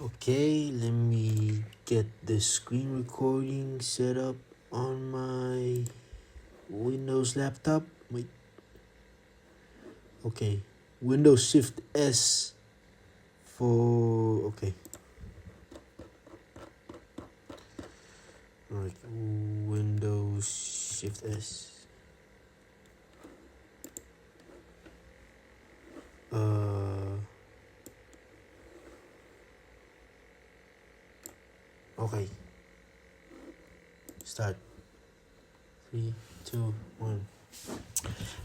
Okay, let me get the screen recording set up on my Windows laptop. Wait. Okay. Windows Shift S for okay. Alright. Windows Shift S. Okay. Start. 3, 2, 1.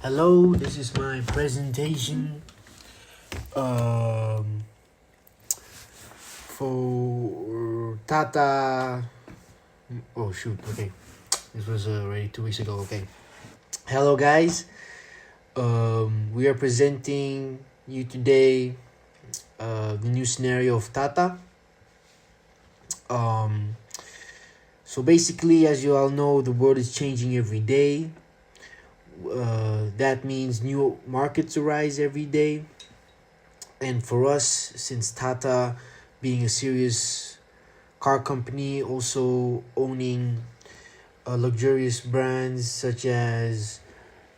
Hello, this is my presentation for Tata. Oh shoot, okay. This was already 2 weeks ago. Okay. Hello guys. We are presenting you today the new scenario of Tata. So basically, as you all know, the world is changing every day. That means new markets arise every day. And for us, since Tata being a serious car company, also owning luxurious brands such as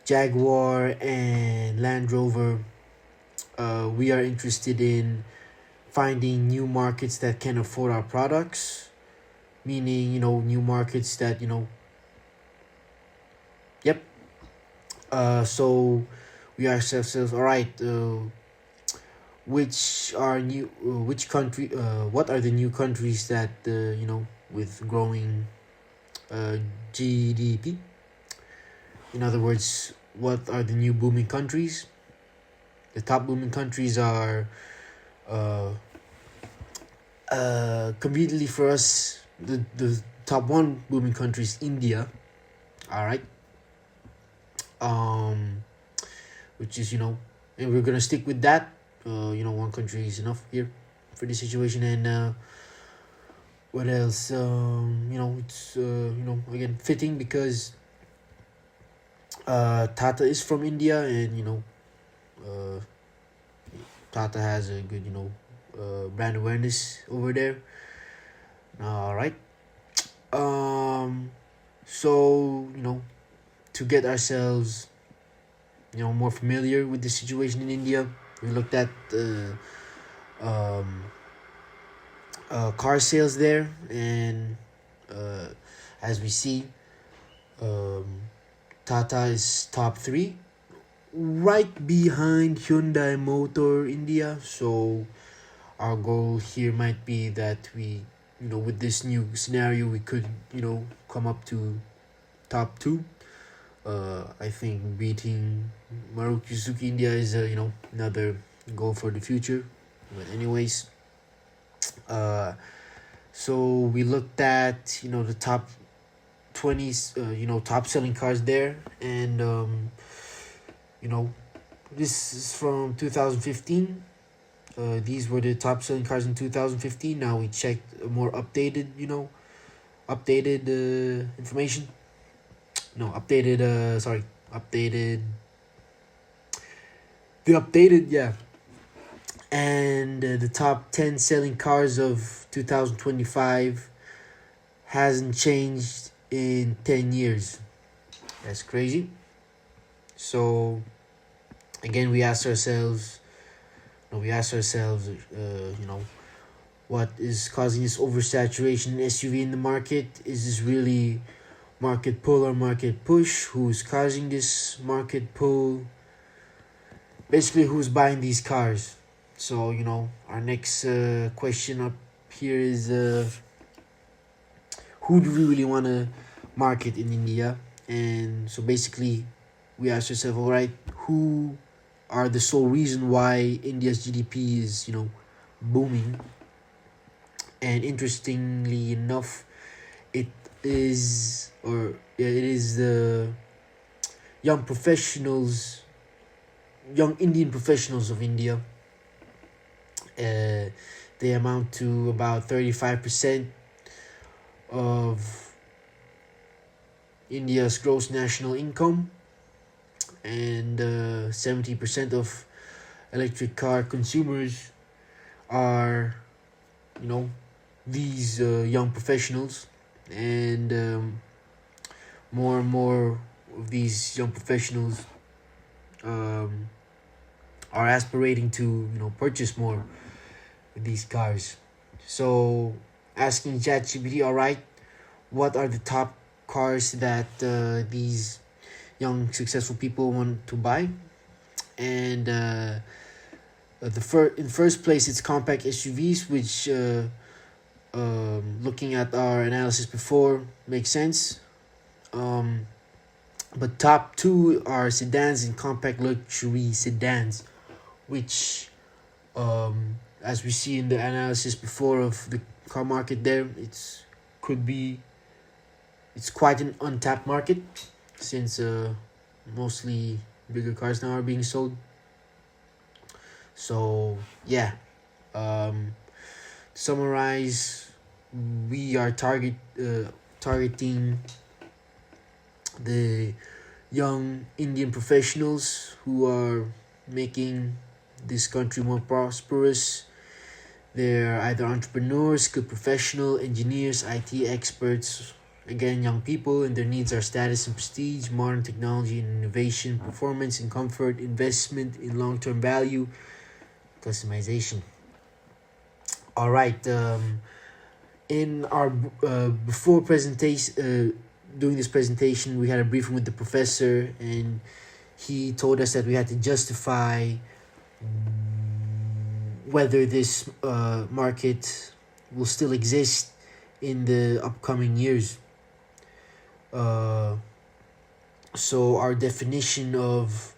Jaguar and Land Rover, we are interested in finding new markets that can afford our products, meaning, new markets that, yep. So we ask ourselves, all right, which are new, which country, what are the new countries that, with growing GDP? In other words, what are the new booming countries? The top booming countries are conveniently for us, the top one booming country is India. All right. Which is, and we're gonna stick with that. One country is enough here for this situation. And what else? It's again fitting because Tata is from India, and Tata has a good brand awareness over there. All right. So to get ourselves more familiar with the situation in India, we looked at car sales there, and as we see, Tata is top 3, right behind Hyundai Motor India. So our goal here might be that we, with this new scenario, we could, come up to top 2. I think beating Maruti Suzuki India is another goal for the future. But anyways, so we looked at the top 20s, top selling cars there, and this is from 2015. These were the top selling cars in 2015. Now we checked a more updated, information. No, updated. The updated, yeah. And the top 10 selling cars of 2025 hasn't changed in 10 years. That's crazy. So, again, we asked ourselves, what is causing this oversaturation in SUV in the market? Is this really market pull or market push? Who's causing this market pull? Basically, who's buying these cars? So, our next question up here is who do we really want to market in India? And so basically, we ask ourselves, all right, who are the sole reason why India's GDP is, booming? And interestingly enough, it is the young Indian professionals of India. They amount to about 35% of India's gross national income, and 70% of electric car consumers are you know, these young professionals, and more and more of these young professionals um, are aspirating to, purchase more of these cars. So asking ChatGPT, all right, what are the top cars that these young successful people want to buy? And in first place, it's compact SUVs, which looking at our analysis before makes sense. Um, but top two are sedans and compact luxury sedans, which, as we see in the analysis before of the car market, there could be it's quite an untapped market since mostly bigger cars now are being sold. So yeah, to summarize, we are targeting the young Indian professionals who are making this country more prosperous. They're either entrepreneurs, skilled professional, engineers, IT experts. Again, young people, and their needs are status and prestige, modern technology and innovation, performance and comfort, investment in long-term value, customization. All right. In our before presentation, doing this presentation, we had a briefing with the professor, and he told us that we had to justify whether this market will still exist in the upcoming years. Uh, so our definition of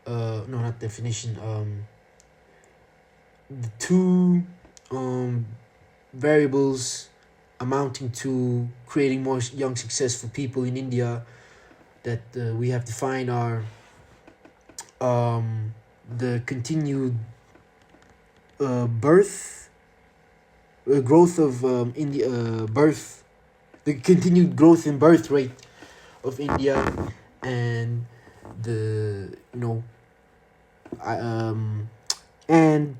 no, not definition. The two um, variables amounting to creating more young successful people in India that we have defined are the continued birth growth of India birth the continued growth in birth rate of India, and the I, and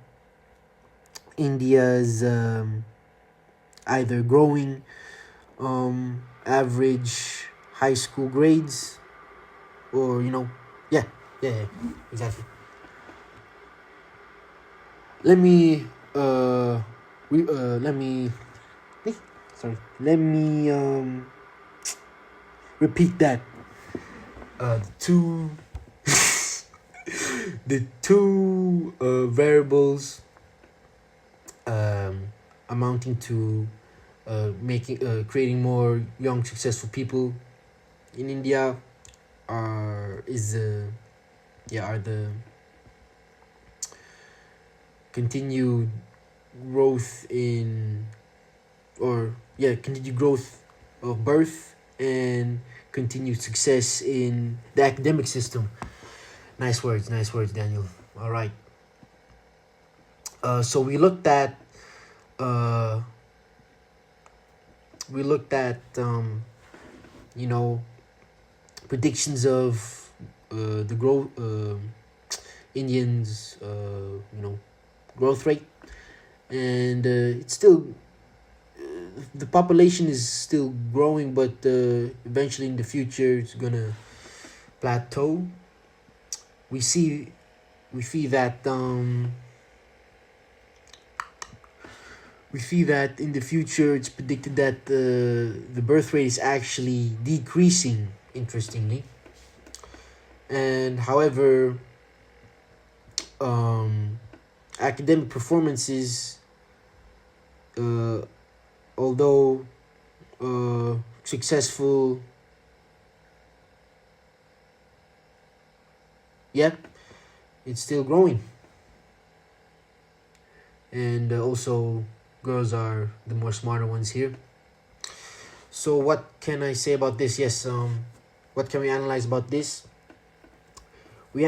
India's either growing average high school grades, or yeah, yeah, exactly. Let me let me sorry, let me repeat that. The two the two variables amounting to making creating more young successful people in India are the continued growth in or yeah continued growth of birth and continued success in the academic system. Nice words, Daniel. All right. So uh, we looked at you know predictions of the growth Indians growth rate, and it's still the population is still growing, but eventually in the future it's gonna plateau. We see we see that we see that in the future it's predicted that the birth rate is actually decreasing, interestingly. And however, um, academic performances, uh, although successful, yeah, it's still growing. And also, girls are the more smarter ones here. So what can I say about this? Yes, what can we analyze about this? We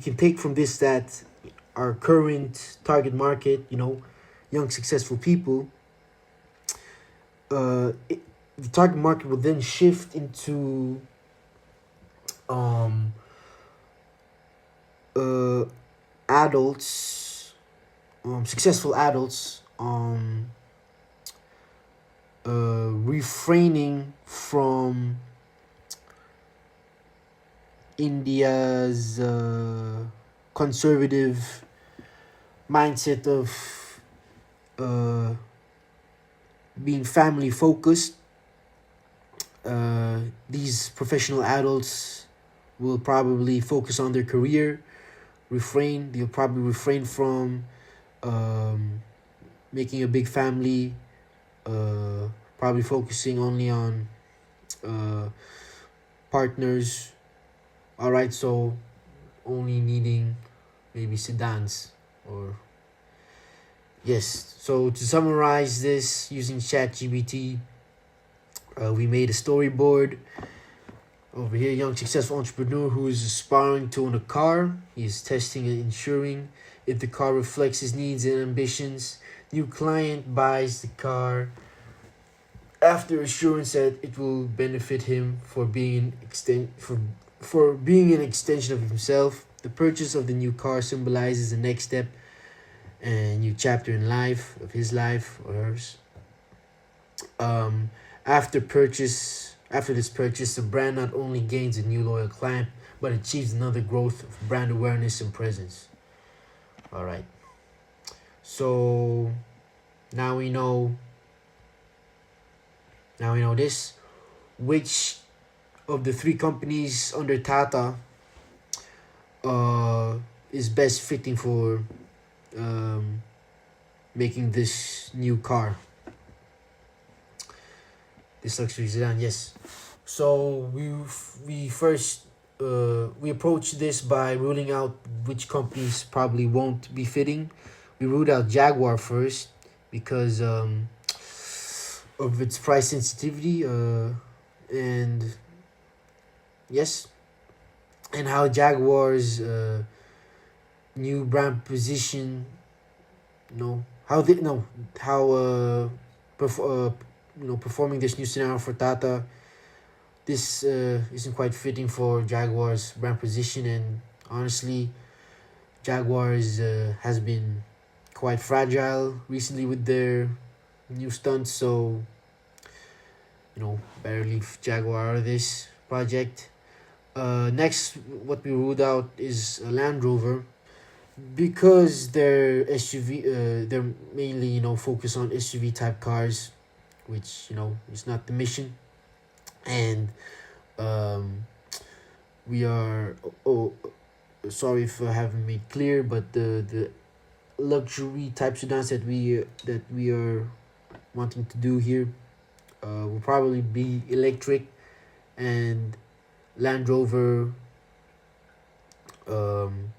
can take from this that our current target market, young successful people, the target market will then shift into um, uh, adults successful adults refraining from India's conservative mindset of uh, being family focused. These professional adults will probably focus on their career, they'll probably refrain from um, making a big family, uh, probably focusing only on uh, partners. All right, so only needing maybe sedans or yes. So to summarize this using ChatGPT, we made a storyboard. Over here, young successful entrepreneur who is aspiring to own a car. He is testing and ensuring if the car reflects his needs and ambitions. New client buys the car after assurance that it will benefit him for being an extension of himself. The purchase of the new car symbolizes the next step and a new chapter in life of his life or hers. Um, after this purchase, the brand not only gains a new loyal client but achieves another growth of brand awareness and presence. All right. So now we know. Now we know this. Which of the three companies under Tata is best fitting for um, making this new car, this luxury sedan? Yes. So we first we approached this by ruling out which companies probably won't be fitting. We ruled out Jaguar first because of its price sensitivity and yes, and how Jaguar's new brand position, how they no how performing this new scenario for Tata. This isn't quite fitting for Jaguar's brand position, and honestly, Jaguars has been quite fragile recently with their new stunts. So better leave Jaguar out of this project. Next, what we ruled out is a Land Rover because they're SUV. They're mainly focused on SUV type cars, which is not the mission. And um, we are sorry if I haven't made clear, but the luxury type sedans that we are wanting to do here will probably be electric, and Land Rover um,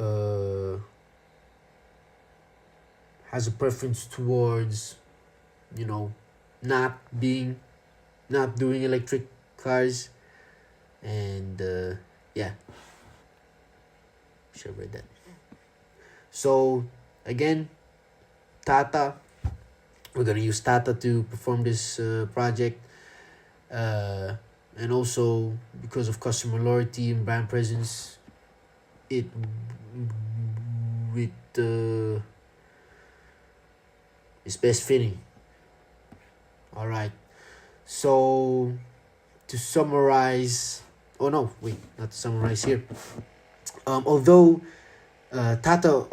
uh, has a preference towards you know not being not doing electric cars, and yeah, should have read that. So again, Tata, we're gonna use Tata to perform this project, and also because of customer loyalty and brand presence, it with is best fitting. All right. So to summarize, oh no, wait, not to summarize here. Although Tata,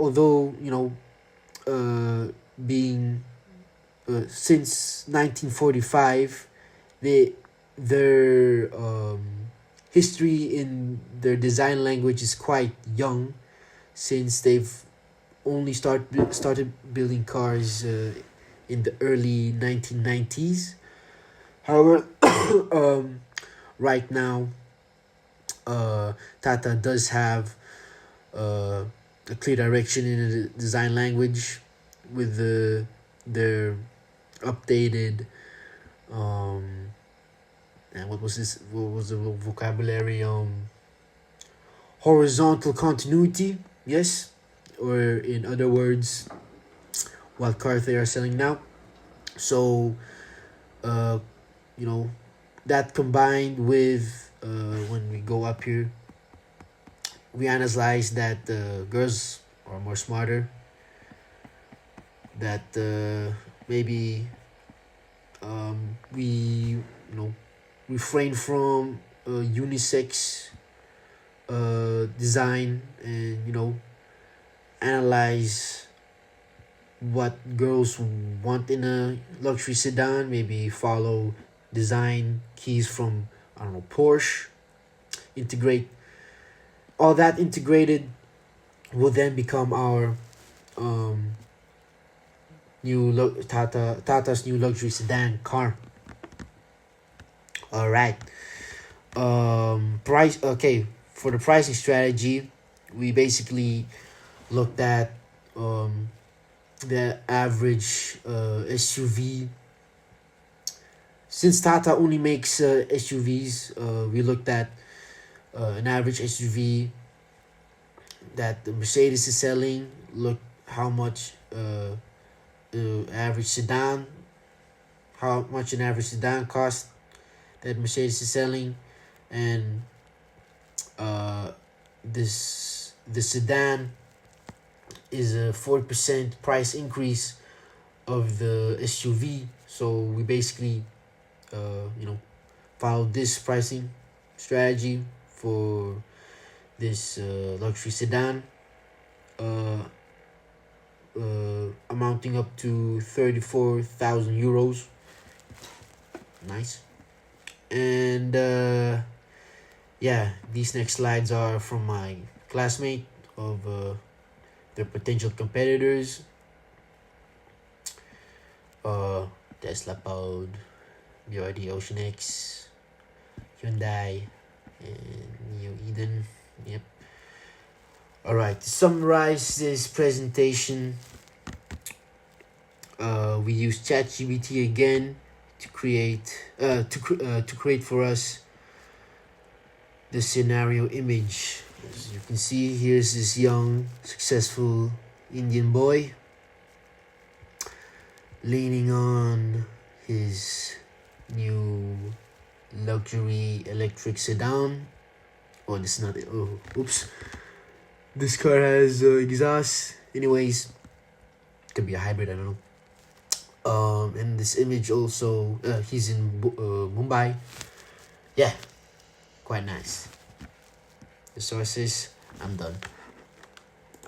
being since 1945, their history in their design language is quite young, since they've only started building cars in the early 1990s. However, right now, Tata does have a clear direction in the design language with their updated and what was the vocabulary, horizontal continuity, yes, or in other words, what cars they are selling now. So uh that combined with when we go up here, we analyze that girls or more smarter, that maybe we refrain from unisex design, and analyze what girls want in a luxury sedan. Maybe follow design keys from, I don't know, Porsche. Integrate all that. Integrated will then become our um, Tata's new luxury sedan car. All right. Price. Okay. For the pricing strategy, we basically looked at the average SUV. Since Tata only makes SUVs, we looked at an average SUV that the Mercedes is selling. Look how much average sedan, how much an average sedan cost that Mercedes is selling, and uh, the sedan is a 40% price increase of the SUV. So we basically follow this pricing strategy for this luxury sedan, uh, amounting up to 34,000 euros. Nice. And yeah, these next slides are from my classmate of their potential competitors. Tesla Pod, BYD Ocean X, Hyundai, and Neo Eden. Yep. Alright, to summarize this presentation, we use ChatGPT again to create for us the scenario image. As you can see, here's this young, successful Indian boy leaning on his new luxury electric sedan. Oh, this is not it. Oh, oops. This car has exhaust. Anyways, could be a hybrid. I don't know. And this image also, he's in Mumbai. Yeah, quite nice. The sources. I'm done.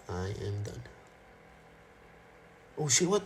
I am done. Oh shit! What?